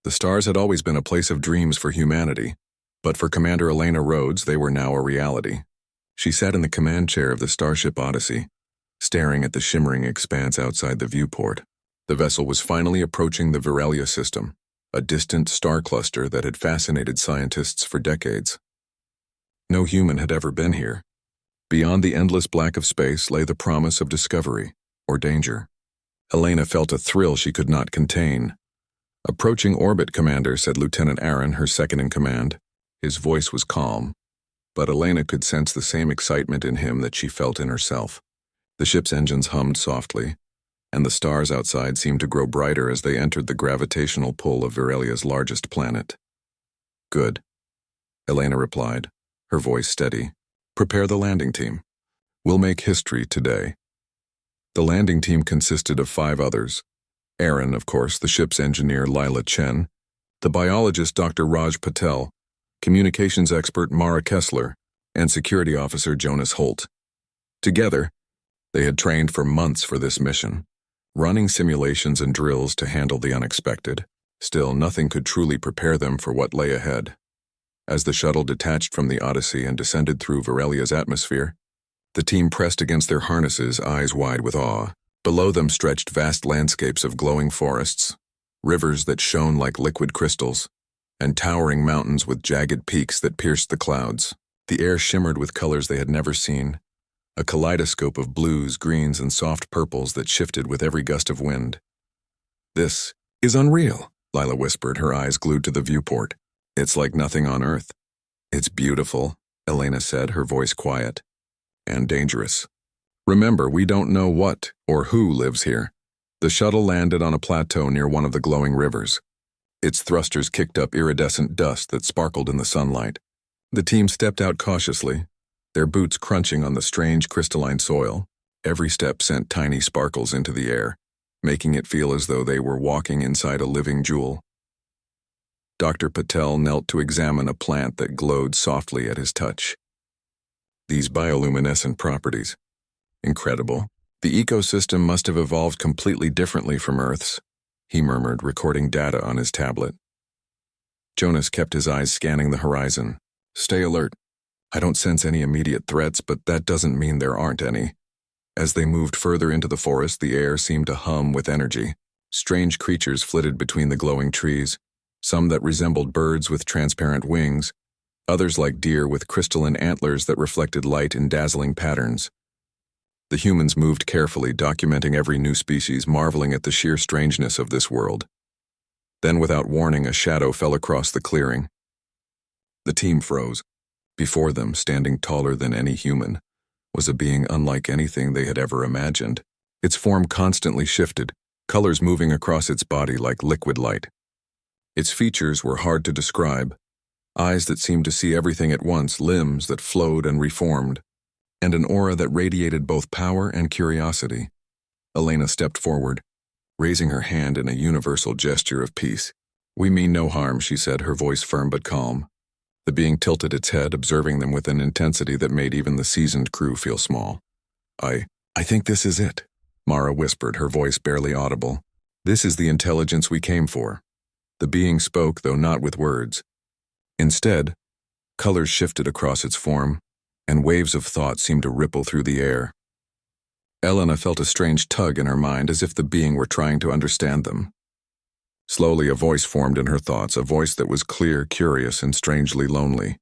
The stars had always been a place of dreams for humanity, but for Commander Elena Rhodes, they were now a reality. She sat in the command chair of the Starship Odyssey, staring at the shimmering expanse outside the viewport. The vessel was finally approaching the Virelia system, a distant star cluster that had fascinated scientists for decades. No human had ever been here. Beyond the endless black of space lay the promise of discovery or danger. Elena felt a thrill she could not contain. "Approaching orbit, Commander," said Lieutenant Aaron, her second-in-command. His voice was calm, but Elena could sense the same excitement in him that she felt in herself. The ship's engines hummed softly, and the stars outside seemed to grow brighter as they entered the gravitational pull of Virelia's largest planet. "Good," Elena replied, her voice steady. "Prepare the landing team. We'll make history today." The landing team consisted of 5 others. Aaron, of course, the ship's engineer Lila Chen, the biologist Dr. Raj Patel, communications expert Mara Kessler, and security officer Jonas Holt. Together, they had trained for months for this mission, running simulations and drills to handle the unexpected. Still, nothing could truly prepare them for what lay ahead. As the shuttle detached from the Odyssey and descended through Virelia's atmosphere, the team pressed against their harnesses, eyes wide with awe. Below them stretched vast landscapes of glowing forests, rivers that shone like liquid crystals, and towering mountains with jagged peaks that pierced the clouds. The air shimmered with colors they had never seen, a kaleidoscope of blues, greens, and soft purples that shifted with every gust of wind. "This is unreal," Lila whispered, her eyes glued to the viewport. "It's like nothing on Earth." "It's beautiful," Elena said, her voice quiet. "And dangerous. Remember, we don't know what or who lives here." The shuttle landed on a plateau near one of the glowing rivers. Its thrusters kicked up iridescent dust that sparkled in the sunlight. The team stepped out cautiously, their boots crunching on the strange crystalline soil. Every step sent tiny sparkles into the air, making it feel as though they were walking inside a living jewel. Dr. Patel knelt to examine a plant that glowed softly at his touch. "These bioluminescent properties. Incredible. The ecosystem must have evolved completely differently from Earth's," he murmured, recording data on his tablet. Jonas kept his eyes scanning the horizon. "Stay alert. I don't sense any immediate threats, but that doesn't mean there aren't any." As they moved further into the forest, the air seemed to hum with energy. Strange creatures flitted between the glowing trees, some that resembled birds with transparent wings, others like deer with crystalline antlers that reflected light in dazzling patterns. The humans moved carefully, documenting every new species, marveling at the sheer strangeness of this world. Then, without warning, a shadow fell across the clearing. The team froze. Before them, standing taller than any human, was a being unlike anything they had ever imagined. Its form constantly shifted, colors moving across its body like liquid light. Its features were hard to describe. Eyes that seemed to see everything at once, limbs that flowed and reformed, and an aura that radiated both power and curiosity. Elena stepped forward, raising her hand in a universal gesture of peace. "We mean no harm," she said, her voice firm but calm. The being tilted its head, observing them with an intensity that made even the seasoned crew feel small. I think this is it," Mara whispered, her voice barely audible. "This is the intelligence we came for." The being spoke, though not with words. Instead, colors shifted across its form, and waves of thought seemed to ripple through the air. Elena felt a strange tug in her mind, as if the being were trying to understand them. Slowly, a voice formed in her thoughts, a voice that was clear, curious, and strangely lonely.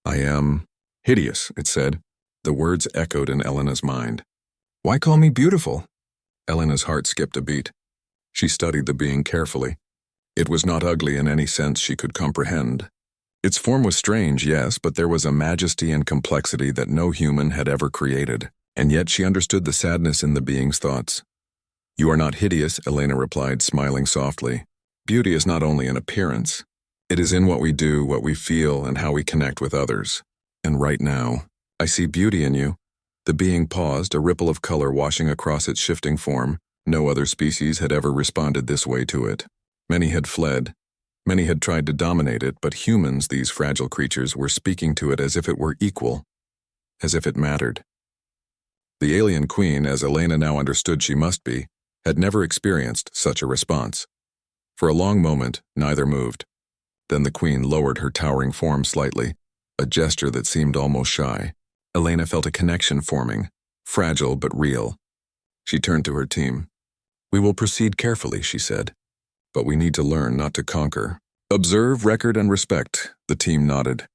"I am hideous," it said. The words echoed in Elena's mind. "Why call me beautiful?" Elena's heart skipped a beat. She studied the being carefully. It was not ugly in any sense she could comprehend. Its form was strange, yes, but there was a majesty and complexity that no human had ever created, and yet she understood the sadness in the being's thoughts. "You are not hideous," Elena replied, smiling softly. "Beauty is not only an appearance. It is in what we do, what we feel, and how we connect with others. And right now, I see beauty in you." The being paused, a ripple of color washing across its shifting form. No other species had ever responded this way to it. Many had fled. Many had tried to dominate it, but humans, these fragile creatures, were speaking to it as if it were equal, as if it mattered. The alien queen, as Elena now understood she must be, had never experienced such a response. For a long moment, neither moved. Then the queen lowered her towering form slightly, a gesture that seemed almost shy. Elena felt a connection forming, fragile but real. She turned to her team. "We will proceed carefully," she said. "But we need to learn not to conquer. Observe, record, and respect." The team nodded,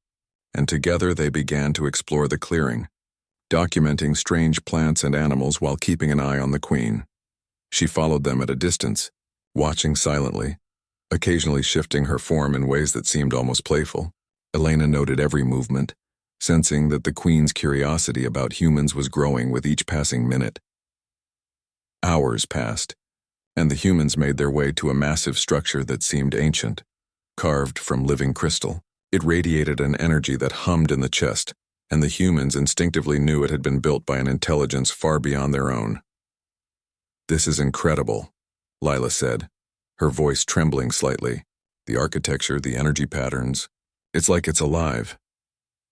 and together they began to explore the clearing, documenting strange plants and animals while keeping an eye on the queen. She followed them at a distance, watching silently, occasionally shifting her form in ways that seemed almost playful. Elena noted every movement, sensing that the queen's curiosity about humans was growing with each passing minute. Hours passed, and the humans made their way to a massive structure that seemed ancient, carved from living crystal. It radiated an energy that hummed in the chest, and the humans instinctively knew it had been built by an intelligence far beyond their own. "This is incredible," Lila said, her voice trembling slightly. "The architecture, the energy patterns, it's like it's alive."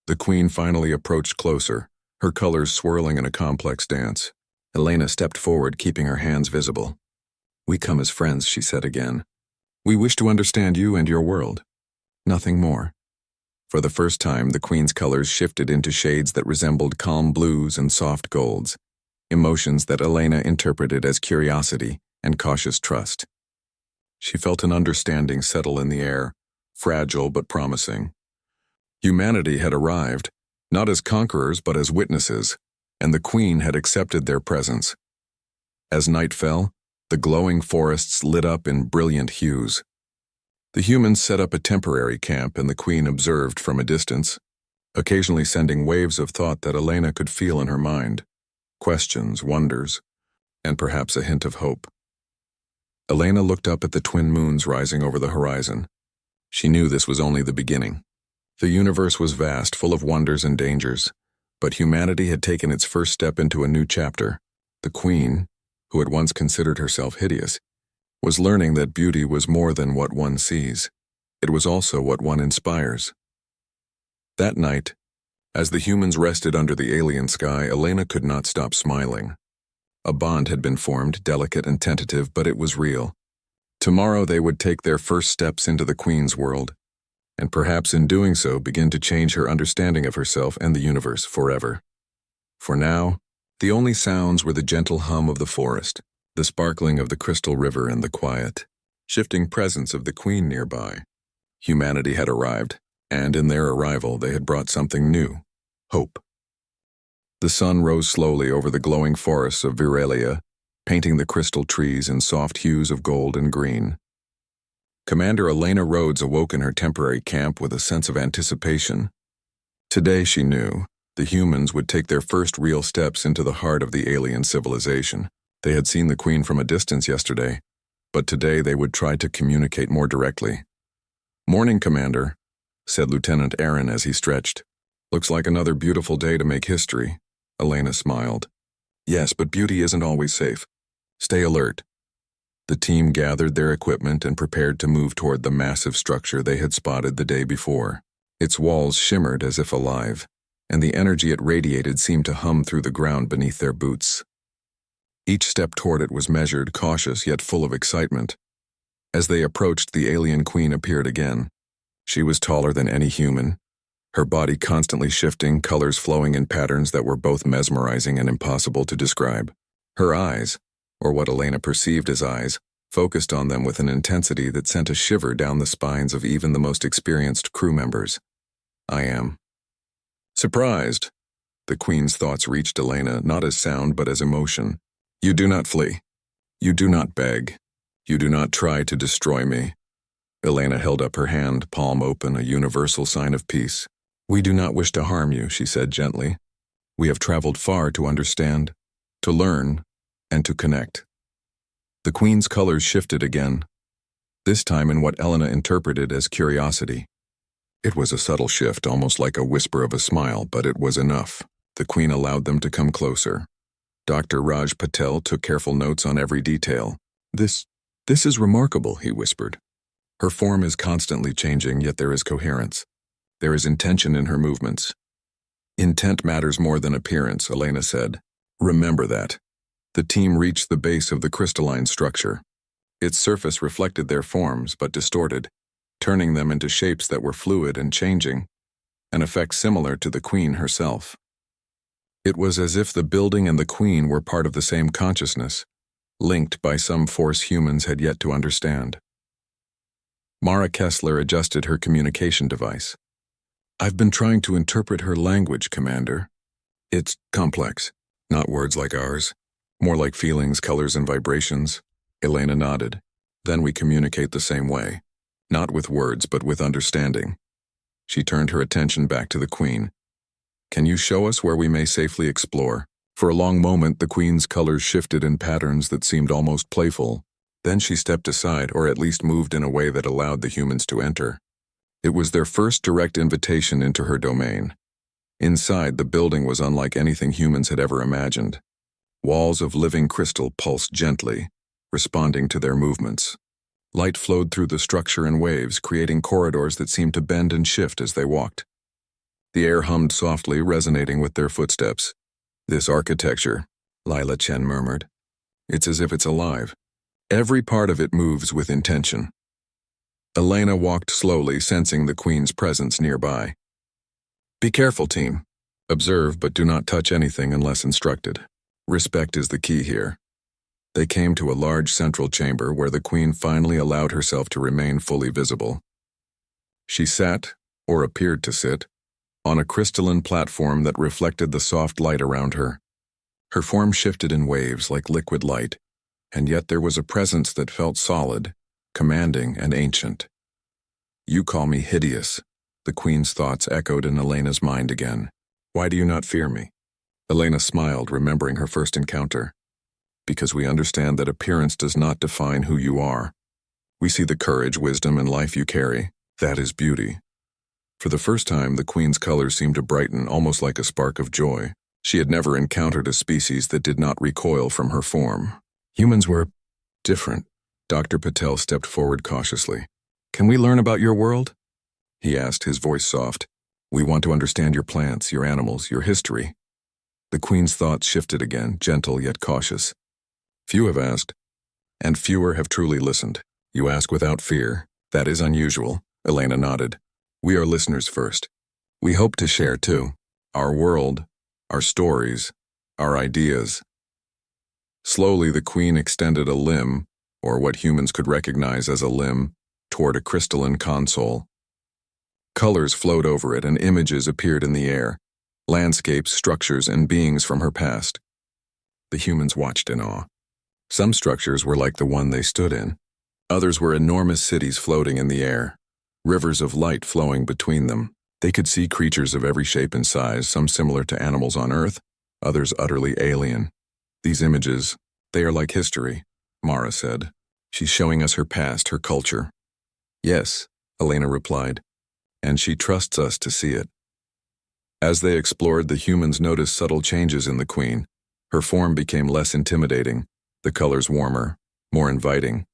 The queen finally approached closer, her colors swirling in a complex dance. Elena stepped forward, keeping her hands visible. "We come as friends," she said again. "We wish to understand you and your world. Nothing more." For the first time, the queen's colors shifted into shades that resembled calm blues and soft golds, emotions that Elena interpreted as curiosity and cautious trust. She felt an understanding settle in the air, fragile but promising. Humanity had arrived, not as conquerors but as witnesses, and the queen had accepted their presence. As night fell, the glowing forests lit up in brilliant hues. The humans set up a temporary camp, and the queen observed from a distance, occasionally sending waves of thought that Elena could feel in her mind, questions, wonders, and perhaps a hint of hope. Elena looked up at the twin moons rising over the horizon. She knew this was only the beginning. The universe was vast, full of wonders and dangers, but humanity had taken its first step into a new chapter. The queen, who had once considered herself hideous, was learning that beauty was more than what one sees. It was also what one inspires. That night, as the humans rested under the alien sky, Elena could not stop smiling. A bond had been formed, delicate and tentative, but it was real. Tomorrow they would take their first steps into the queen's world, and perhaps in doing so begin to change her understanding of herself and the universe forever. For now, the only sounds were the gentle hum of the forest, the sparkling of the crystal river, and the quiet, shifting presence of the queen nearby. Humanity had arrived, and in their arrival they had brought something new: hope. The sun rose slowly over the glowing forests of Viralia, painting the crystal trees in soft hues of gold and green. Commander Elena Rhodes awoke in her temporary camp with a sense of anticipation. Today, she knew, the humans would take their first real steps into the heart of the alien civilization. They had seen the queen from a distance yesterday, but today they would try to communicate more directly. "Morning, Commander," said Lieutenant Aaron as he stretched. "Looks like another beautiful day to make history." Elena smiled. "Yes, but beauty isn't always safe. Stay alert." The team gathered their equipment and prepared to move toward the massive structure they had spotted the day before. Its walls shimmered as if alive, and the energy it radiated seemed to hum through the ground beneath their boots. Each step toward it was measured, cautious, yet full of excitement. As they approached, the alien queen appeared again. She was taller than any human, her body constantly shifting, colors flowing in patterns that were both mesmerizing and impossible to describe. Her eyes, or what Elena perceived as eyes, focused on them with an intensity that sent a shiver down the spines of even the most experienced crew members. "I am surprised." The queen's thoughts reached Elena, not as sound but as emotion. "You do not flee. You do not beg. You do not try to destroy me." Elena held up her hand, palm open, a universal sign of peace. "We do not wish to harm you," she said gently. "We have traveled far to understand, to learn, and to connect." The queen's colors shifted again, this time in what Elena interpreted as curiosity. It was a subtle shift, almost like a whisper of a smile, but it was enough. The queen allowed them to come closer. Dr. Raj Patel took careful notes on every detail. This is remarkable," he whispered. "Her form is constantly changing, yet there is coherence. There is intention in her movements." "Intent matters more than appearance," Elena said. "Remember that." The team reached the base of the crystalline structure. Its surface reflected their forms but distorted, turning them into shapes that were fluid and changing, an effect similar to the Queen herself. It was as if the building and the Queen were part of the same consciousness, linked by some force humans had yet to understand. Mara Kessler adjusted her communication device. "I've been trying to interpret her language, Commander. It's complex, not words like ours, more like feelings, colors, and vibrations." Elena nodded. "Then we communicate the same way, not with words but with understanding." She turned her attention back to the Queen. "Can you show us where we may safely explore?" For a long moment, the Queen's colors shifted in patterns that seemed almost playful. Then she stepped aside, or at least moved in a way that allowed the humans to enter. It was their first direct invitation into her domain. Inside, the building was unlike anything humans had ever imagined. Walls of living crystal pulsed gently, responding to their movements. Light flowed through the structure in waves, creating corridors that seemed to bend and shift as they walked. The air hummed softly, resonating with their footsteps. "This architecture," Lila Chen murmured. "It's as if it's alive. Every part of it moves with intention." Elena walked slowly, sensing the Queen's presence nearby. "Be careful, team. Observe, but do not touch anything unless instructed. Respect is the key here." They came to a large central chamber where the Queen finally allowed herself to remain fully visible. She sat, or appeared to sit, on a crystalline platform that reflected the soft light around her. Her form shifted in waves like liquid light, and yet there was a presence that felt solid, commanding, and ancient. "You call me hideous," the Queen's thoughts echoed in Elena's mind again. "Why do you not fear me?" Elena smiled, remembering her first encounter. "Because we understand that appearance does not define who you are. We see the courage, wisdom, and life you carry. That is beauty." For the first time, the Queen's colors seemed to brighten, almost like a spark of joy. She had never encountered a species that did not recoil from her form. Humans were different. Dr. Patel stepped forward cautiously. "Can we learn about your world?" he asked, his voice soft. "We want to understand your plants, your animals, your history." The Queen's thoughts shifted again, gentle yet cautious. "Few have asked, and fewer have truly listened. You ask without fear. That is unusual." Elena nodded. "We are listeners first. We hope to share, too. Our world, our stories, our ideas." Slowly, the Queen extended a limb, or what humans could recognize as a limb, toward a crystalline console. Colors flowed over it and images appeared in the air, landscapes, structures, and beings from her past. The humans watched in awe. Some structures were like the one they stood in. Others were enormous cities floating in the air, rivers of light flowing between them. They could see creatures of every shape and size, some similar to animals on Earth, others utterly alien. "These images, they are like history," Mara said. "She's showing us her past, her culture." "Yes," Elena replied, "and she trusts us to see it." As they explored, the humans noticed subtle changes in the Queen. Her form became less intimidating, the colors warmer, more inviting.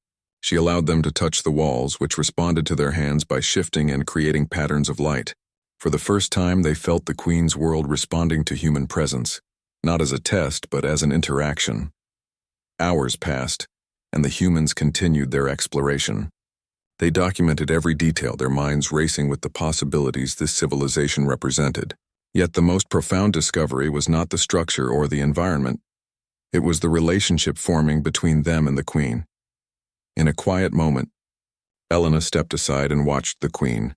She allowed them to touch the walls, which responded to their hands by shifting and creating patterns of light. For the first time, they felt the Queen's world responding to human presence, not as a test, but as an interaction. Hours passed, and the humans continued their exploration. They documented every detail, their minds racing with the possibilities this civilization represented. Yet the most profound discovery was not the structure or the environment. It was the relationship forming between them and the Queen. In a quiet moment, Elena stepped aside and watched the Queen.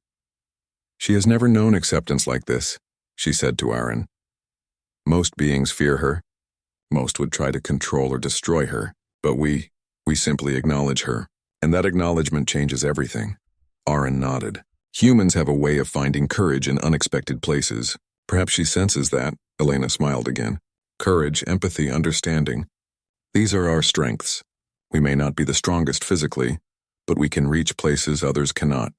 "She has never known acceptance like this," she said to Aaron. "Most beings fear her. Most would try to control or destroy her. But we simply acknowledge her. And that acknowledgement changes everything." Aaron nodded. "Humans have a way of finding courage in unexpected places. Perhaps she senses that." Elena smiled again. "Courage, empathy, understanding. These are our strengths. We may not be the strongest physically, but we can reach places others cannot."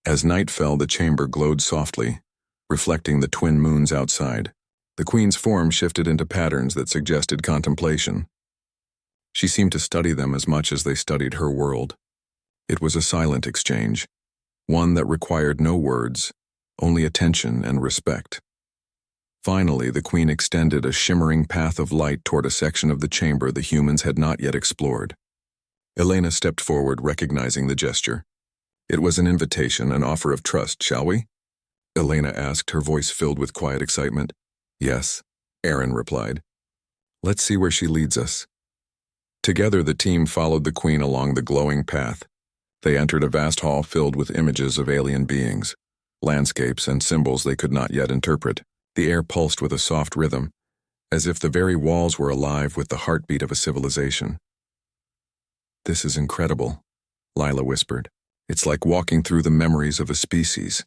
As night fell, the chamber glowed softly, reflecting the twin moons outside. The Queen's form shifted into patterns that suggested contemplation. She seemed to study them as much as they studied her world. It was a silent exchange, one that required no words, only attention and respect. Finally, the Queen extended a shimmering path of light toward a section of the chamber the humans had not yet explored. Elena stepped forward, recognizing the gesture. It was an invitation, an offer of trust, shall we? Elena asked, her voice filled with quiet excitement. Yes, Aaron replied. Let's see where she leads us. Together, the team followed the queen along the glowing path. They entered a vast hall filled with images of alien beings, landscapes and symbols they could not yet interpret. The air pulsed with a soft rhythm, as if the very walls were alive with the heartbeat of a civilization. This is incredible, Lila whispered. It's like walking through the memories of a species.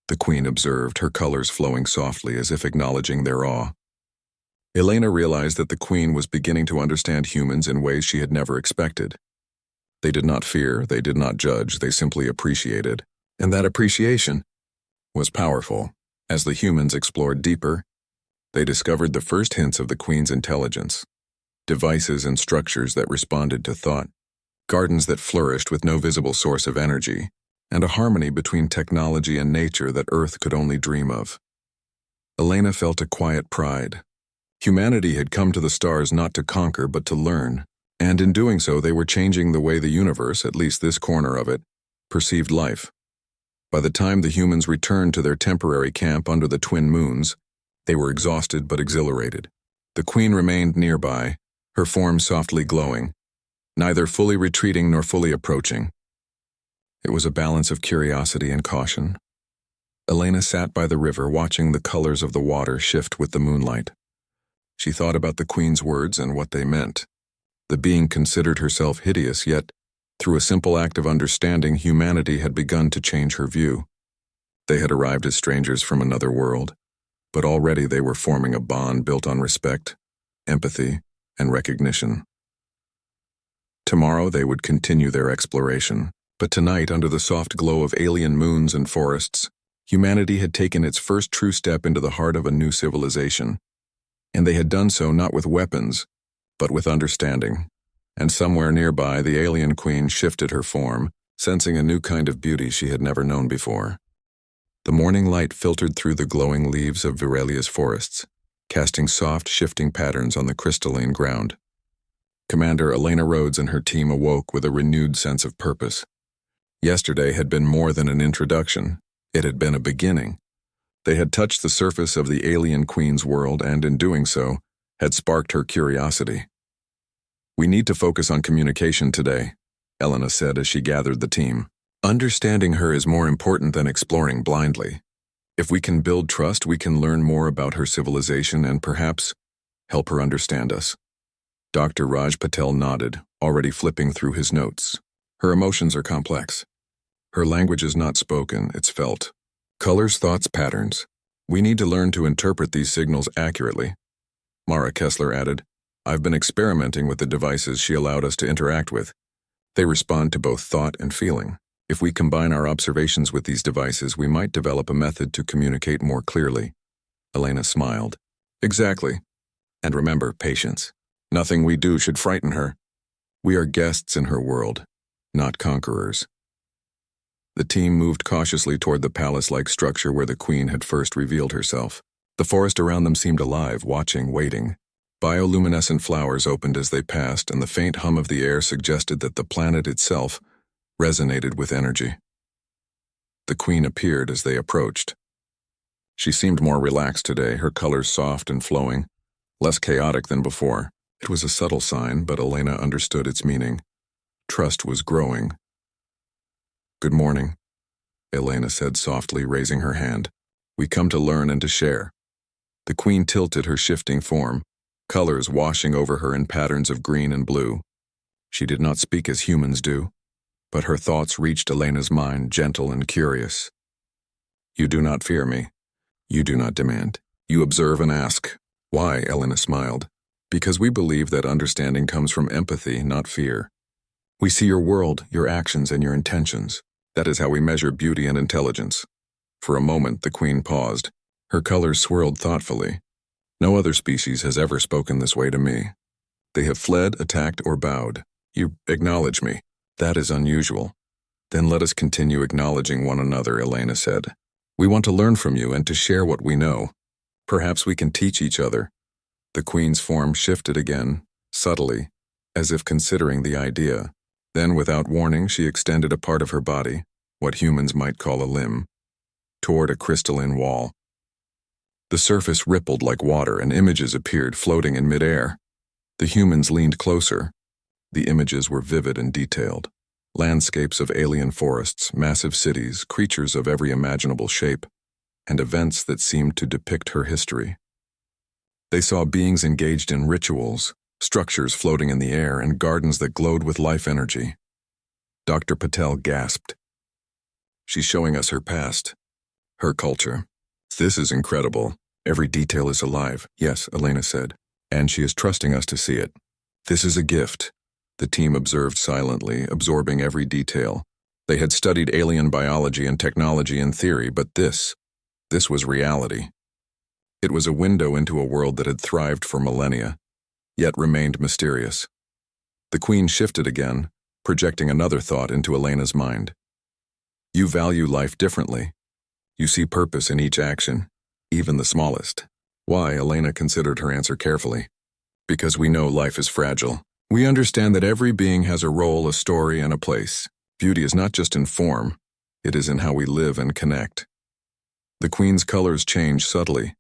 The queen observed, her colors flowing softly as if acknowledging their awe. Elena realized that the queen was beginning to understand humans in ways she had never expected. They did not fear, they did not judge, they simply appreciated. And that appreciation was powerful. As the humans explored deeper, they discovered the first hints of the queen's intelligence. Devices and structures that responded to thought, gardens that flourished with no visible source of energy, and a harmony between technology and nature that Earth could only dream of. Elena felt a quiet pride. Humanity had come to the stars not to conquer but to learn, and in doing so they were changing the way the universe, at least this corner of it, perceived life. By the time the humans returned to their temporary camp under the twin moons, they were exhausted but exhilarated. The queen remained nearby, her form softly glowing, neither fully retreating nor fully approaching. It was a balance of curiosity and caution. Elena sat by the river, watching the colors of the water shift with the moonlight. She thought about the queen's words and what they meant. The being considered herself hideous, yet, through a simple act of understanding, humanity had begun to change her view. They had arrived as strangers from another world, but already they were forming a bond built on respect, empathy, and recognition. Tomorrow they would continue their exploration, but tonight, under the soft glow of alien moons and forests, humanity had taken its first true step into the heart of a new civilization. And they had done so not with weapons, but with understanding. And somewhere nearby, the alien queen shifted her form, sensing a new kind of beauty she had never known before. The morning light filtered through the glowing leaves of Virelia's forests, casting soft, shifting patterns on the crystalline ground. Commander Elena Rhodes and her team awoke with a renewed sense of purpose. Yesterday had been more than an introduction. It had been a beginning. They had touched the surface of the alien queen's world and, in doing so, had sparked her curiosity. We need to focus on communication today, Elena said as she gathered the team. Understanding her is more important than exploring blindly. If we can build trust, we can learn more about her civilization and perhaps help her understand us. Dr. Raj Patel nodded, already flipping through his notes. Her emotions are complex. Her language is not spoken, it's felt. Colors, thoughts, patterns. We need to learn to interpret these signals accurately. Mara Kessler added, I've been experimenting with the devices she allowed us to interact with. They respond to both thought and feeling. If we combine our observations with these devices, we might develop a method to communicate more clearly. Elena smiled. Exactly. And remember, patience. Nothing we do should frighten her. We are guests in her world, not conquerors. The team moved cautiously toward the palace-like structure where the queen had first revealed herself. The forest around them seemed alive, watching, waiting. Bioluminescent flowers opened as they passed, and the faint hum of the air suggested that the planet itself resonated with energy. The queen appeared as they approached. She seemed more relaxed today, her colors soft and flowing, less chaotic than before. It was a subtle sign, but Elena understood its meaning. Trust was growing. Good morning, Elena said softly, raising her hand. We come to learn and to share. The queen tilted her shifting form, colors washing over her in patterns of green and blue. She did not speak as humans do, but her thoughts reached Elena's mind, gentle and curious. You do not fear me. You do not demand. You observe and ask. Why? Elena smiled. Because we believe that understanding comes from empathy, not fear. We see your world, your actions, and your intentions. That is how we measure beauty and intelligence. For a moment, the queen paused. Her colors swirled thoughtfully. No other species has ever spoken this way to me. They have fled, attacked, or bowed. You acknowledge me. That is unusual. Then let us continue acknowledging one another, Elena said. We want to learn from you and to share what we know. Perhaps we can teach each other. The queen's form shifted again, subtly, as if considering the idea. Then, without warning, she extended a part of her body, what humans might call a limb, toward a crystalline wall. The surface rippled like water and images appeared floating in midair. The humans leaned closer. The images were vivid and detailed. Landscapes of alien forests, massive cities, creatures of every imaginable shape, and events that seemed to depict her history. They saw beings engaged in rituals, structures floating in the air, and gardens that glowed with life energy. Dr. Patel gasped. She's showing us her past, her culture. This is incredible. Every detail is alive. Yes, Elena said, and she is trusting us to see it. This is a gift. The team observed silently, absorbing every detail. They had studied alien biology and technology in theory, but this was reality. It was a window into a world that had thrived for millennia, yet remained mysterious. The Queen shifted again, projecting another thought into Elena's mind. You value life differently. You see purpose in each action, even the smallest. Why? Elena considered her answer carefully. Because we know life is fragile. We understand that every being has a role, a story, and a place. Beauty is not just in form, it is in how we live and connect. The Queen's colors changed subtly,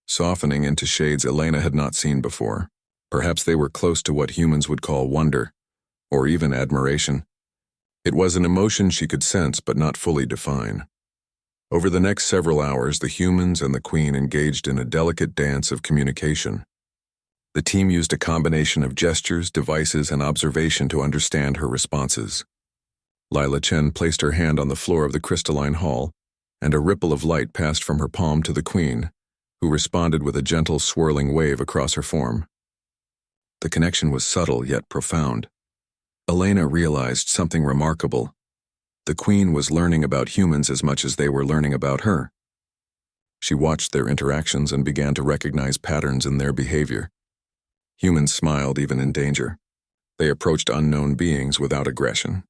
softening into shades Elena had not seen before. Perhaps they were close to what humans would call wonder, or even admiration. It was an emotion she could sense but not fully define. Over the next several hours, the humans and the Queen engaged in a delicate dance of communication. The team used a combination of gestures, devices, and observation to understand her responses. Lila Chen placed her hand on the floor of the crystalline hall, and a ripple of light passed from her palm to the Queen, who responded with a gentle swirling wave across her form. The connection was subtle yet profound. Elena realized something remarkable. The Queen was learning about humans as much as they were learning about her. She watched their interactions and began to recognize patterns in their behavior. Humans smiled even in danger. They approached unknown beings without aggression.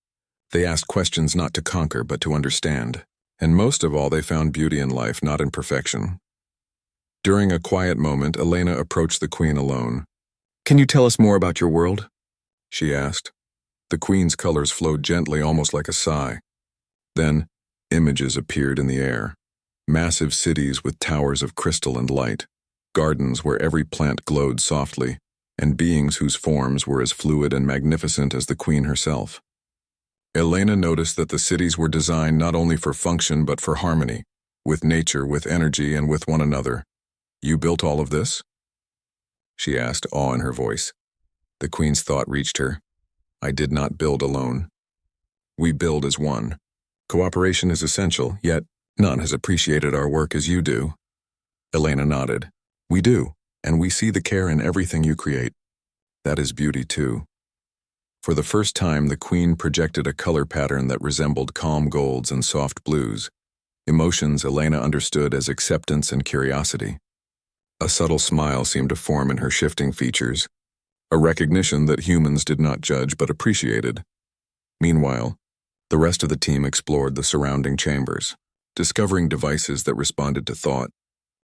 They asked questions not to conquer but to understand. And most of all, they found beauty in life, not in perfection. During a quiet moment, Elena approached the Queen alone. "Can you tell us more about your world?" she asked. The Queen's colors flowed gently, almost like a sigh. Then, images appeared in the air. Massive cities with towers of crystal and light, gardens where every plant glowed softly, and beings whose forms were as fluid and magnificent as the Queen herself. Elena noticed that the cities were designed not only for function but for harmony, with nature, with energy, and with one another. "You built all of this?" she asked, awe in her voice. The Queen's thought reached her. "I did not build alone. We build as one. Cooperation is essential, yet none has appreciated our work as you do." Elena nodded. "We do, and we see the care in everything you create. That is beauty too." For the first time, the Queen projected a color pattern that resembled calm golds and soft blues, emotions Elena understood as acceptance and curiosity. A subtle smile seemed to form in her shifting features, a recognition that humans did not judge but appreciated. Meanwhile, the rest of the team explored the surrounding chambers, discovering devices that responded to thought,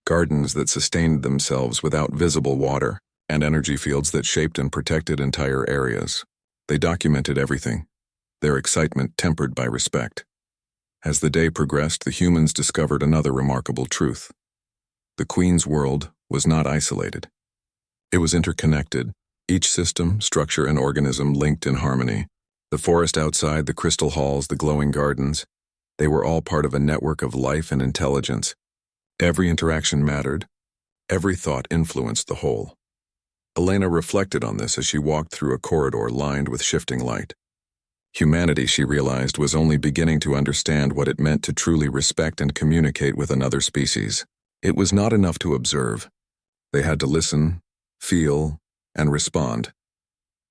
gardens that sustained themselves without visible water, and energy fields that shaped and protected entire areas. They documented everything, their excitement tempered by respect. As the day progressed, the humans discovered another remarkable truth. The Queen's world was not isolated. It was interconnected, each system, structure, and organism linked in harmony. The forest outside, the crystal halls, the glowing gardens, they were all part of a network of life and intelligence. Every interaction mattered. Every thought influenced the whole. Elena reflected on this as she walked through a corridor lined with shifting light. Humanity, she realized, was only beginning to understand what it meant to truly respect and communicate with another species. It was not enough to observe. They had to listen, feel, and respond.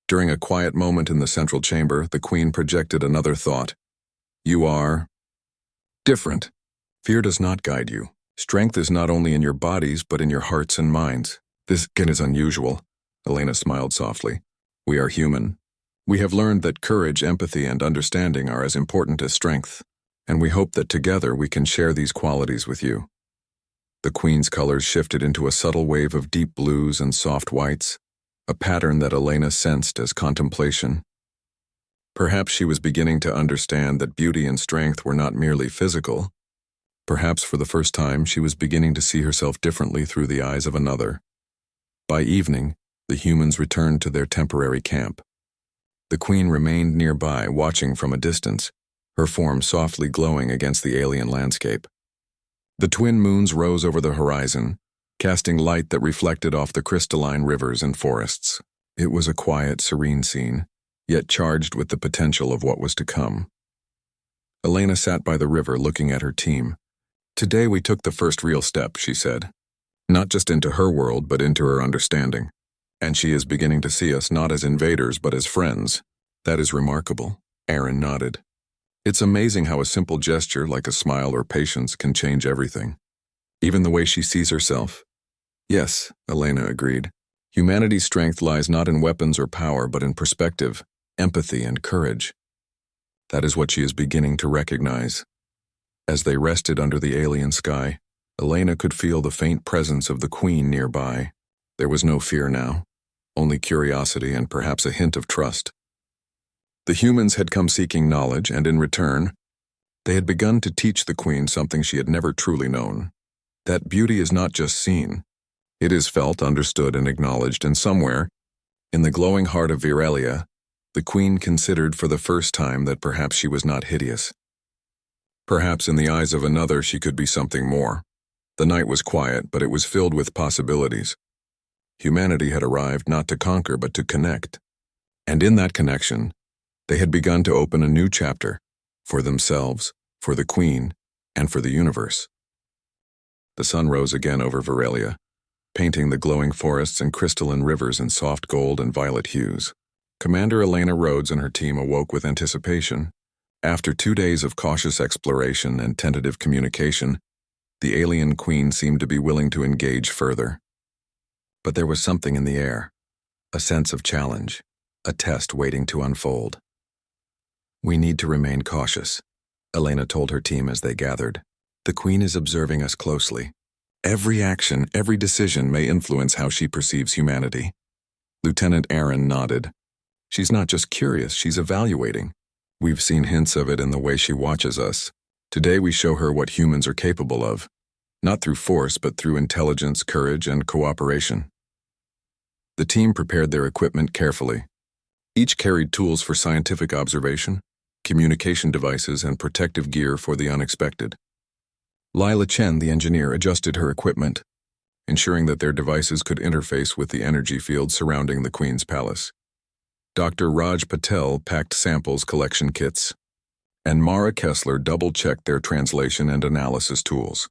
During a quiet moment in the central chamber, the Queen projected another thought. "You are different. Fear does not guide you. Strength is not only in your bodies, but in your hearts and minds. This again is unusual." Elena smiled softly. "We are human. We have learned that courage, empathy, and understanding are as important as strength, and we hope that together we can share these qualities with you." The Queen's colors shifted into a subtle wave of deep blues and soft whites, a pattern that Elena sensed as contemplation. Perhaps she was beginning to understand that beauty and strength were not merely physical. Perhaps for the first time she was beginning to see herself differently through the eyes of another. By evening, the humans returned to their temporary camp. The queen remained nearby, watching from a distance, her form softly glowing against the alien landscape. The twin moons rose over the horizon, casting light that reflected off the crystalline rivers and forests. It was a quiet, serene scene, yet charged with the potential of what was to come. Elena sat by the river looking at her team. "Today we took the first real step," she said. "Not just into her world, but into her understanding. And she is beginning to see us not as invaders, but as friends. That is remarkable." Aaron nodded. "It's amazing how a simple gesture like a smile or patience can change everything. Even the way she sees herself." "Yes," Elena agreed. "Humanity's strength lies not in weapons or power, but in perspective, empathy, and courage." That is what she is beginning to recognize. As they rested under the alien sky, Elena could feel the faint presence of the queen nearby. There was no fear now, only curiosity and perhaps a hint of trust. The humans had come seeking knowledge, and in return, they had begun to teach the queen something she had never truly known. That beauty is not just seen. It is felt, understood, and acknowledged, and somewhere, in the glowing heart of Viralia, the queen considered for the first time that perhaps she was not hideous. Perhaps in the eyes of another she could be something more. The night was quiet, but it was filled with possibilities. Humanity had arrived not to conquer but to connect. And in that connection, they had begun to open a new chapter, for themselves, for the queen, and for the universe. The sun rose again over Viralia, painting the glowing forests and crystalline rivers in soft gold and violet hues. Commander Elena Rhodes and her team awoke with anticipation. After 2 days of cautious exploration and tentative communication, the alien queen seemed to be willing to engage further. But there was something in the air, a sense of challenge, a test waiting to unfold. "We need to remain cautious," Elena told her team as they gathered. "The queen is observing us closely. Every action, every decision may influence how she perceives humanity." Lieutenant Aaron nodded. "She's not just curious, she's evaluating. We've seen hints of it in the way she watches us. Today we show her what humans are capable of, not through force but through intelligence, courage, and cooperation." The team prepared their equipment carefully. Each carried tools for scientific observation, communication devices, and protective gear for the unexpected. Lila Chen, the engineer, adjusted her equipment, ensuring that their devices could interface with the energy field surrounding the Queen's palace. Dr. Raj Patel packed samples collection kits, and Mara Kessler double-checked their translation and analysis tools.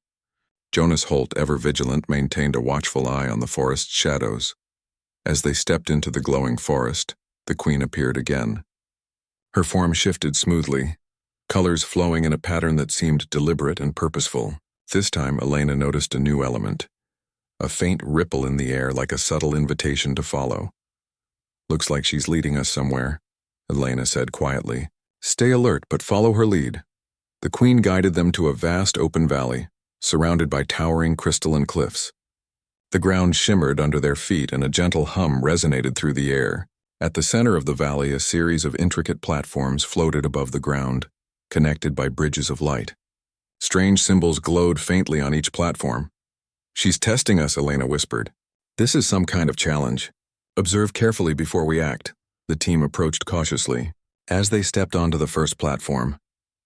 Jonas Holt, ever vigilant, maintained a watchful eye on the forest's shadows. As they stepped into the glowing forest, the Queen appeared again. Her form shifted smoothly, colors flowing in a pattern that seemed deliberate and purposeful. This time, Elena noticed a new element, a faint ripple in the air like a subtle invitation to follow. "Looks like she's leading us somewhere," Elena said quietly. "Stay alert, but follow her lead." The Queen guided them to a vast open valley, surrounded by towering crystalline cliffs. The ground shimmered under their feet and a gentle hum resonated through the air. At the center of the valley, a series of intricate platforms floated above the ground, connected by bridges of light. Strange symbols glowed faintly on each platform. "She's testing us," Elena whispered. "This is some kind of challenge. Observe carefully before we act." The team approached cautiously. As they stepped onto the first platform,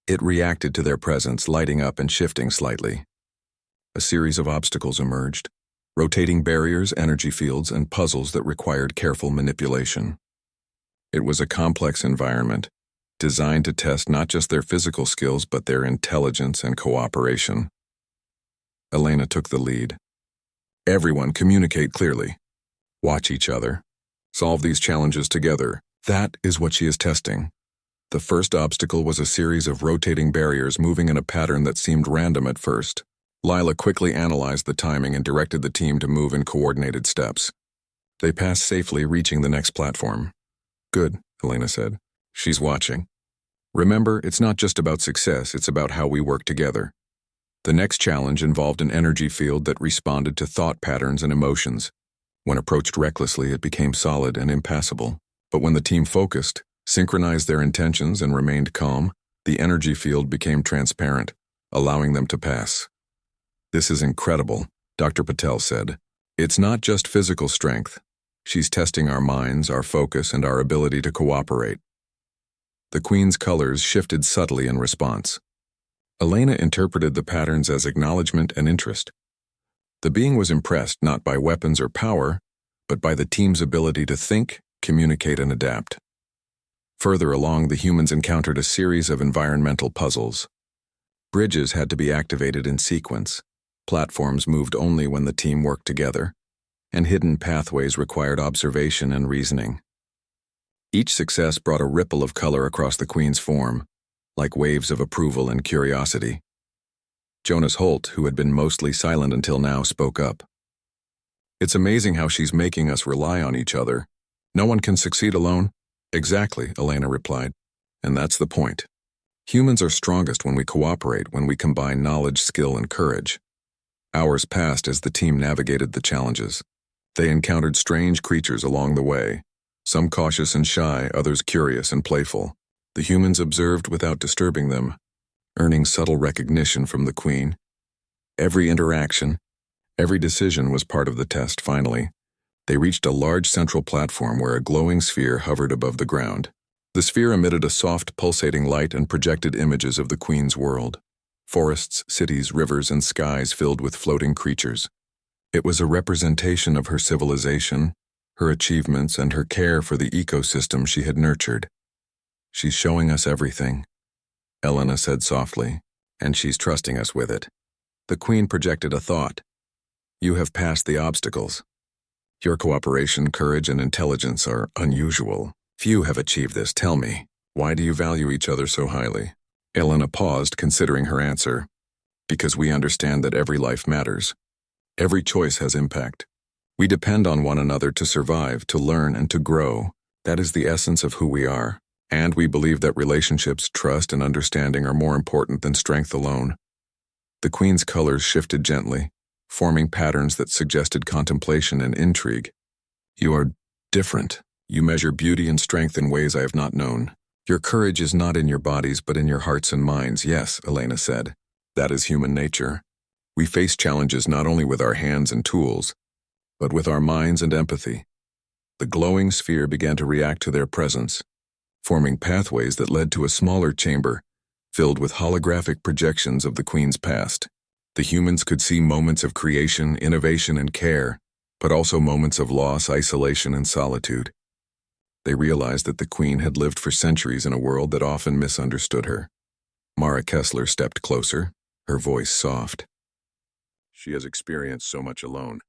it reacted to their presence, lighting up and shifting slightly. A series of obstacles emerged, rotating barriers, energy fields, and puzzles that required careful manipulation. It was a complex environment, designed to test not just their physical skills but their intelligence and cooperation. Elena took the lead. "Everyone communicate clearly. Watch each other. Solve these challenges together." That is what she is testing. The first obstacle was a series of rotating barriers moving in a pattern that seemed random at first. Lila quickly analyzed the timing and directed the team to move in coordinated steps. They passed safely, reaching the next platform. "Good," Elena said. "She's watching. Remember, it's not just about success, it's about how we work together." The next challenge involved an energy field that responded to thought patterns and emotions. When approached recklessly, it became solid and impassable. But when the team focused, synchronized their intentions, and remained calm, the energy field became transparent, allowing them to pass. "This is incredible," Dr. Patel said. "It's not just physical strength. She's testing our minds, our focus, and our ability to cooperate." The Queen's colors shifted subtly in response. Elena interpreted the patterns as acknowledgement and interest. The being was impressed not by weapons or power, but by the team's ability to think, communicate, and adapt. Further along, the humans encountered a series of environmental puzzles. Bridges had to be activated in sequence, platforms moved only when the team worked together, and hidden pathways required observation and reasoning. Each success brought a ripple of color across the Queen's form, like waves of approval and curiosity. Jonas Holt, who had been mostly silent until now, spoke up. "It's amazing how she's making us rely on each other. No one can succeed alone." "Exactly," Elena replied. "And that's the point. Humans are strongest when we cooperate, when we combine knowledge, skill, and courage." Hours passed as the team navigated the challenges. They encountered strange creatures along the way, some cautious and shy, others curious and playful. The humans observed without disturbing them, earning subtle recognition from the Queen. Every interaction, every decision was part of the test. Finally, they reached a large central platform where a glowing sphere hovered above the ground. The sphere emitted a soft, pulsating light and projected images of the Queen's world. Forests, cities, rivers, and skies filled with floating creatures. It was a representation of her civilization, her achievements, and her care for the ecosystem she had nurtured. "She's showing us everything," Elena said softly, "and she's trusting us with it." The Queen projected a thought. "You have passed the obstacles. Your cooperation, courage, and intelligence are unusual. Few have achieved this. Tell me, why do you value each other so highly?" Elena paused, considering her answer. "Because we understand that every life matters. Every choice has impact. We depend on one another to survive, to learn, and to grow. That is the essence of who we are. And we believe that relationships, trust, and understanding are more important than strength alone." The Queen's colors shifted gently, forming patterns that suggested contemplation and intrigue. "You are different. You measure beauty and strength in ways I have not known. Your courage is not in your bodies but in your hearts and minds." "Yes," Elena said. "That is human nature. We face challenges not only with our hands and tools, but with our minds and empathy." The glowing sphere began to react to their presence, forming pathways that led to a smaller chamber filled with holographic projections of the Queen's past. The humans could see moments of creation, innovation, and care, but also moments of loss, isolation, and solitude. They realized that the Queen had lived for centuries in a world that often misunderstood her. Mara Kessler stepped closer, her voice soft. "She has experienced so much alone.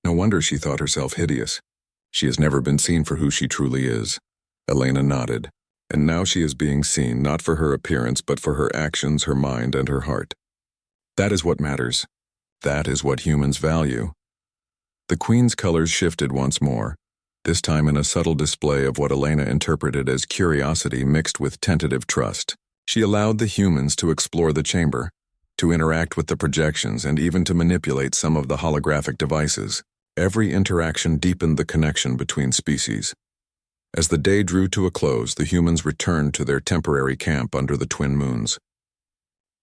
No wonder she thought herself hideous. She has never been seen for who she truly is." Elena nodded. "And now she is being seen, not for her appearance, but for her actions, her mind, and her heart. That is what matters. That is what humans value." The Queen's colors shifted once more, this time in a subtle display of what Elena interpreted as curiosity mixed with tentative trust. She allowed the humans to explore the chamber, to interact with the projections, and even to manipulate some of the holographic devices. Every interaction deepened the connection between species. As the day drew to a close, the humans returned to their temporary camp under the twin moons.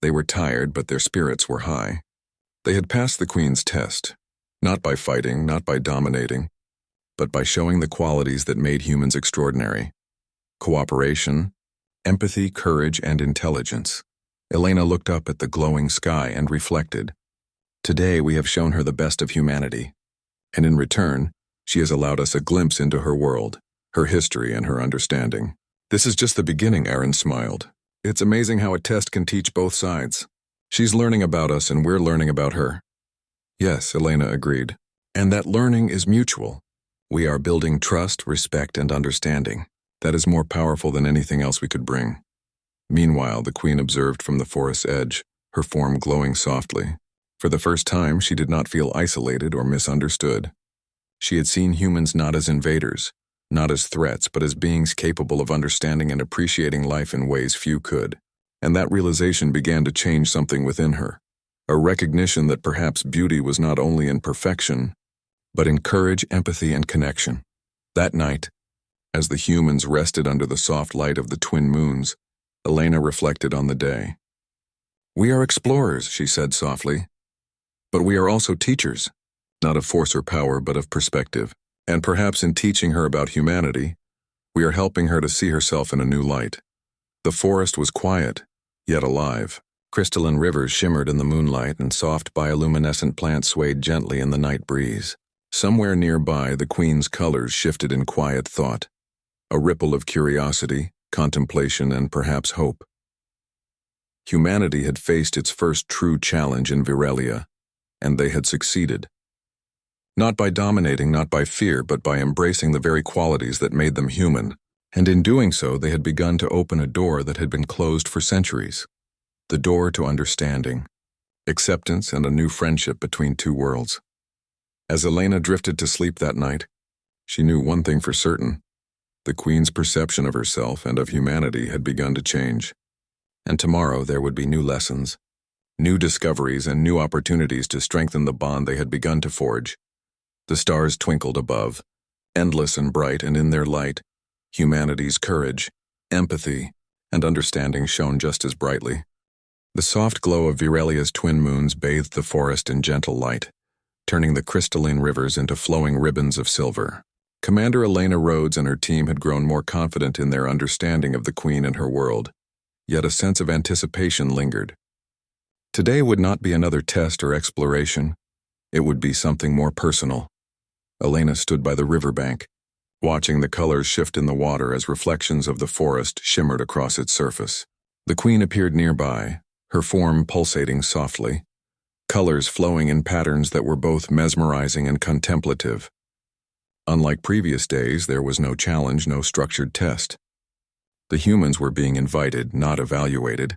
They were tired, but their spirits were high. They had passed the Queen's test, not by fighting, not by dominating, but by showing the qualities that made humans extraordinary: cooperation, empathy, courage, and intelligence. Elena looked up at the glowing sky and reflected. Today we have shown her the best of humanity, and in return, she has allowed us a glimpse into her world, her history, and her understanding. This is just the beginning, Aaron smiled. It's amazing how a test can teach both sides. She's learning about us and we're learning about her. Yes, Elena agreed. And that learning is mutual. We are building trust, respect, and understanding. That is more powerful than anything else we could bring. Meanwhile, the Queen observed from the forest's edge, her form glowing softly. For the first time, she did not feel isolated or misunderstood. She had seen humans not as invaders, not as threats, but as beings capable of understanding and appreciating life in ways few could. And that realization began to change something within her, a recognition that perhaps beauty was not only in perfection, but in courage, empathy, and connection. That night, As the humans rested under the soft light of the twin moons, Elena reflected on the day. "We are explorers," she said softly. "But we are also teachers, not of force or power, but of perspective. And perhaps in teaching her about humanity, we are helping her to see herself in a new light." The forest was quiet, yet alive. Crystalline rivers shimmered in the moonlight, and soft bioluminescent plants swayed gently in the night breeze. Somewhere nearby, the Queen's colors shifted in quiet thought, a ripple of curiosity, contemplation, and perhaps hope. Humanity had faced its first true challenge in Virelia, and they had succeeded. Not by dominating, not by fear, but by embracing the very qualities that made them human, and in doing so they had begun to open a door that had been closed for centuries. The door to understanding, acceptance, and a new friendship between two worlds. As Elena drifted to sleep that night, she knew one thing for certain. The Queen's perception of herself and of humanity had begun to change. And tomorrow there would be new lessons, new discoveries, and new opportunities to strengthen the bond they had begun to forge. The stars twinkled above, endless and bright, and in their light, humanity's courage, empathy, and understanding shone just as brightly. The soft glow of Virelia's twin moons bathed the forest in gentle light, turning the crystalline rivers into flowing ribbons of silver. Commander Elena Rhodes and her team had grown more confident in their understanding of the Queen and her world, yet a sense of anticipation lingered. Today would not be another test or exploration. It would be something more personal. Elena stood by the riverbank, watching the colors shift in the water as reflections of the forest shimmered across its surface. The Queen appeared nearby, her form pulsating softly, colors flowing in patterns that were both mesmerizing and contemplative. Unlike previous days, there was no challenge, no structured test. The humans were being invited, not evaluated.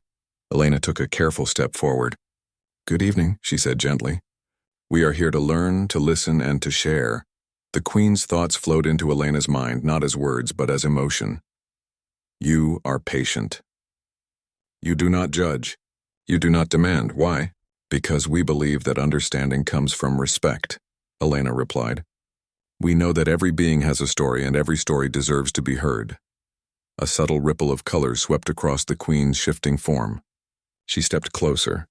Elena took a careful step forward. "Good evening," she said gently. "We are here to learn, to listen, and to share." The Queen's thoughts flowed into Elena's mind, not as words, but as emotion. "You are patient. You do not judge. You do not demand. Why?" "Because we believe that understanding comes from respect," Elena replied. "We know that every being has a story, and every story deserves to be heard." A subtle ripple of color swept across the Queen's shifting form. She stepped closer,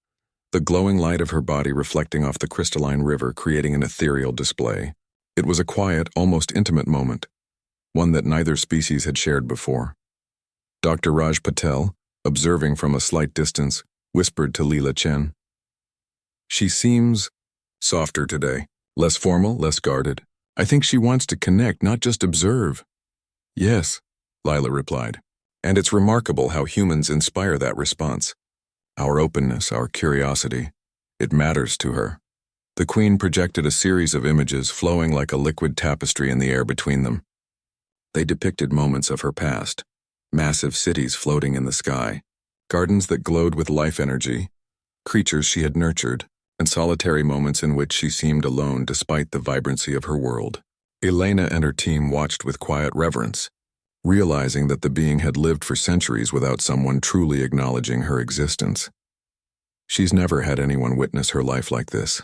the glowing light of her body reflecting off the crystalline river, creating an ethereal display. It was a quiet, almost intimate moment, one that neither species had shared before. Dr. Raj Patel, observing from a slight distance, whispered to Leela Chen, "She seems softer today, less formal, less guarded. I think she wants to connect, not just observe." "Yes," Lila replied, "and it's remarkable how humans inspire that response. Our openness, our curiosity, it matters to her." The Queen projected a series of images flowing like a liquid tapestry in the air between them. They depicted moments of her past, massive cities floating in the sky, gardens that glowed with life energy, creatures she had nurtured, and solitary moments in which she seemed alone despite the vibrancy of her world. Elena and her team watched with quiet reverence, realizing that the being had lived for centuries without someone truly acknowledging her existence. "She's never had anyone witness her life like this,"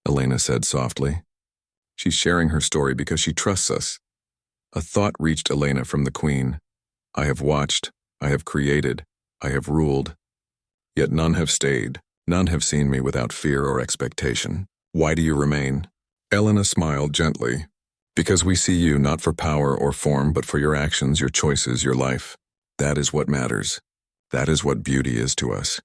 Elena said softly. "She's sharing her story because she trusts us." A thought reached Elena from the Queen. "I have watched, I have created, I have ruled, yet none have stayed. None have seen me without fear or expectation. Why do you remain?" Elena smiled gently. "Because we see you not for power or form, but for your actions, your choices, your life. That is what matters. That is what beauty is to us."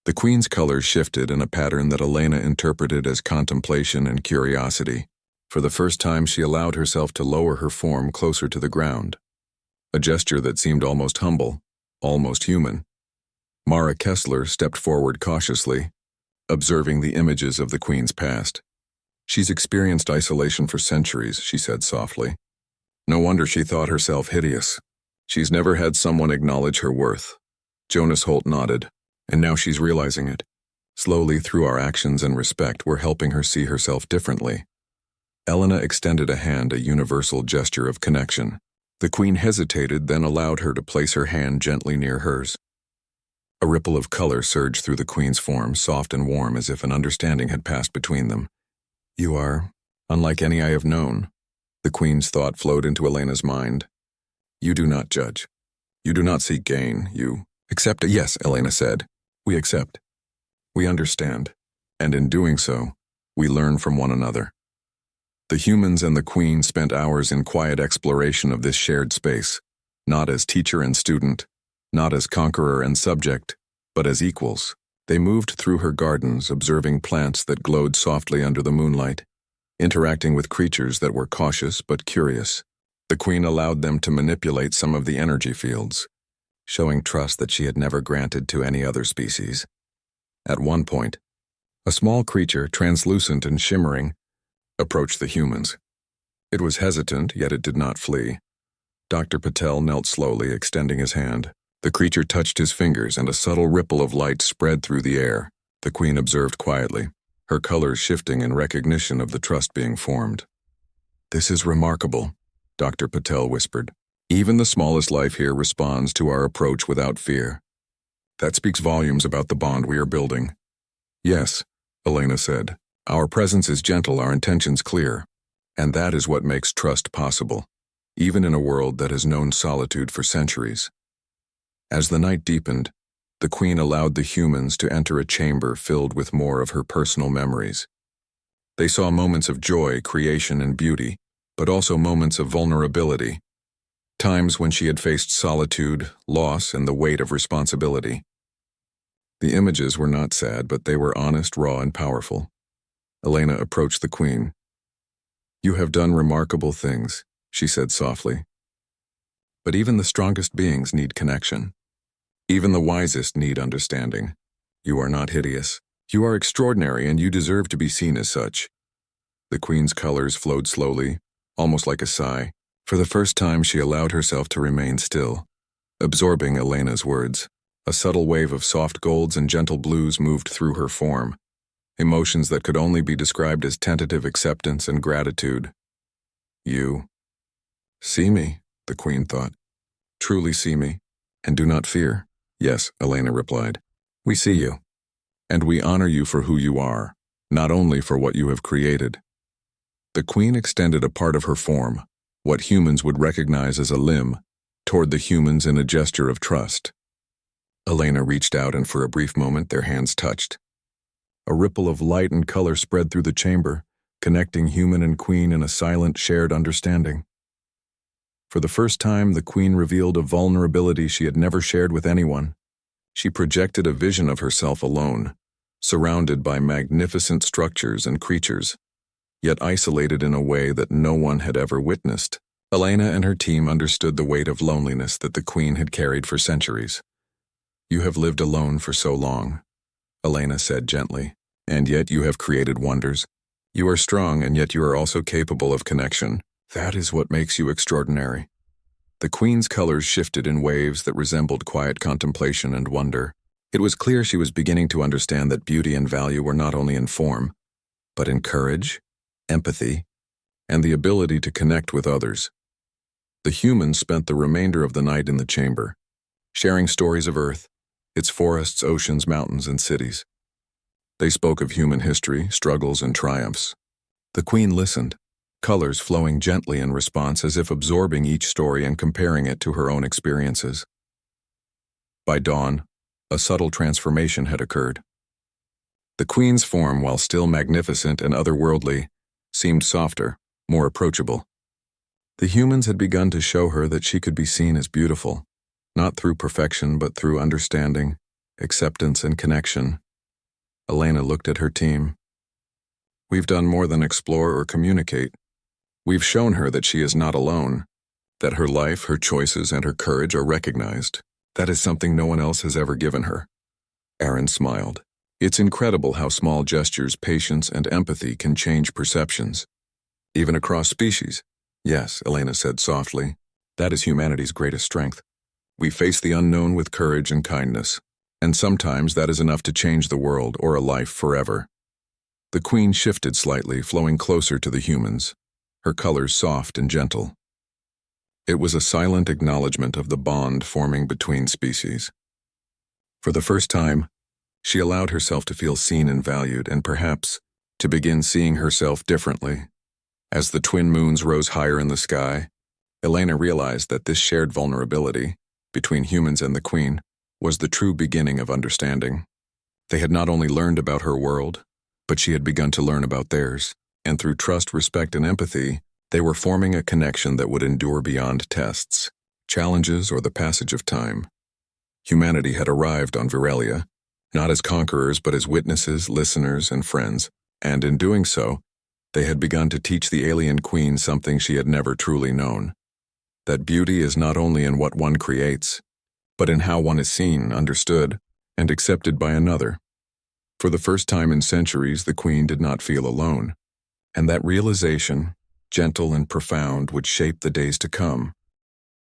The Queen's colors shifted in a pattern that Elena interpreted as contemplation and curiosity. For the first time, she allowed herself to lower her form closer to the ground, a gesture that seemed almost humble, almost human. Mara Kessler stepped forward cautiously, observing the images of the Queen's past. "She's experienced isolation for centuries," she said softly. "No wonder she thought herself hideous. She's never had someone acknowledge her worth." Jonas Holt nodded, "And now she's realizing it. Slowly, through our actions and respect, we're helping her see herself differently." Elena extended a hand, a universal gesture of connection. The Queen hesitated, then allowed her to place her hand gently near hers. A ripple of color surged through the Queen's form, soft and warm, as if an understanding had passed between them. "You are unlike any I have known." The Queen's thought flowed into Elena's mind. You do not judge. You do not seek gain. You accept it. Yes, Elena said. We accept. We understand. And in doing so, we learn from one another. The humans and the Queen spent hours in quiet exploration of this shared space, not as teacher and student, not as conqueror and subject, but as equals. They moved through her gardens, observing plants that glowed softly under the moonlight, interacting with creatures that were cautious but curious. The Queen allowed them to manipulate some of the energy fields, showing trust that she had never granted to any other species. At one point, a small creature, translucent and shimmering, approached the humans. It was hesitant, yet it did not flee. Dr. Patel knelt slowly, extending his hand. The creature touched his fingers, and a subtle ripple of light spread through the air. The Queen observed quietly, her colors shifting in recognition of the trust being formed. "This is remarkable," Dr. Patel whispered. "Even the smallest life here responds to our approach without fear. That speaks volumes about the bond we are building." "Yes," Elena said. "Our presence is gentle, our intentions clear. And that is what makes trust possible, even in a world that has known solitude for centuries." As the night deepened, the Queen allowed the humans to enter a chamber filled with more of her personal memories. They saw moments of joy, creation, and beauty, but also moments of vulnerability, times when she had faced solitude, loss, and the weight of responsibility. The images were not sad, but they were honest, raw, and powerful. Elena approached the Queen. "You have done remarkable things," she said softly. "But even the strongest beings need connection. Even the wisest need understanding. You are not hideous. You are extraordinary, and you deserve to be seen as such." The Queen's colors flowed slowly, almost like a sigh. For the first time, she allowed herself to remain still, absorbing Elena's words. A subtle wave of soft golds and gentle blues moved through her form, emotions that could only be described as tentative acceptance and gratitude. "You see me," the Queen thought. "Truly see me, and do not fear." "Yes," Elena replied. "We see you, and we honor you for who you are, not only for what you have created." The Queen extended a part of her form, what humans would recognize as a limb, toward the humans in a gesture of trust. Elena reached out, and for a brief moment their hands touched. A ripple of light and color spread through the chamber, connecting human and Queen in a silent, shared understanding. For the first time, the Queen revealed a vulnerability she had never shared with anyone. She projected a vision of herself alone, surrounded by magnificent structures and creatures, yet isolated in a way that no one had ever witnessed. Elena and her team understood the weight of loneliness that the Queen had carried for centuries. "You have lived alone for so long," Elena said gently, "and yet you have created wonders. You are strong, and yet you are also capable of connection. That is what makes you extraordinary." The Queen's colors shifted in waves that resembled quiet contemplation and wonder. It was clear she was beginning to understand that beauty and value were not only in form, but in courage, empathy, and the ability to connect with others. The humans spent the remainder of the night in the chamber, sharing stories of Earth, its forests, oceans, mountains, and cities. They spoke of human history, struggles, and triumphs. The Queen listened, colors flowing gently in response, as if absorbing each story and comparing it to her own experiences. By dawn, a subtle transformation had occurred. The Queen's form, while still magnificent and otherworldly, seemed softer, more approachable. The humans had begun to show her that she could be seen as beautiful, not through perfection but through understanding, acceptance, and connection. Elena looked at her team. "We've done more than explore or communicate. We've shown her that she is not alone, that her life, her choices, and her courage are recognized. That is something no one else has ever given her." Aaron smiled. "It's incredible how small gestures, patience, and empathy can change perceptions, even across species." "Yes," Elena said softly, "that is humanity's greatest strength. We face the unknown with courage and kindness, and sometimes that is enough to change the world or a life forever." The Queen shifted slightly, flowing closer to the humans, her colors soft and gentle. It was a silent acknowledgement of the bond forming between species. For the first time, she allowed herself to feel seen and valued, and perhaps to begin seeing herself differently. As the twin moons rose higher in the sky, Elena realized that this shared vulnerability between humans and the Queen was the true beginning of understanding. They had not only learned about her world, but she had begun to learn about theirs, and through trust, respect, and empathy, they were forming a connection that would endure beyond tests, challenges, or the passage of time. Humanity had arrived on Virelia, not as conquerors but as witnesses, listeners, and friends, and in doing so, they had begun to teach the alien Queen something she had never truly known: that beauty is not only in what one creates, but in how one is seen, understood, and accepted by another. For the first time in centuries, the Queen did not feel alone, and that realization, gentle and profound, would shape the days to come,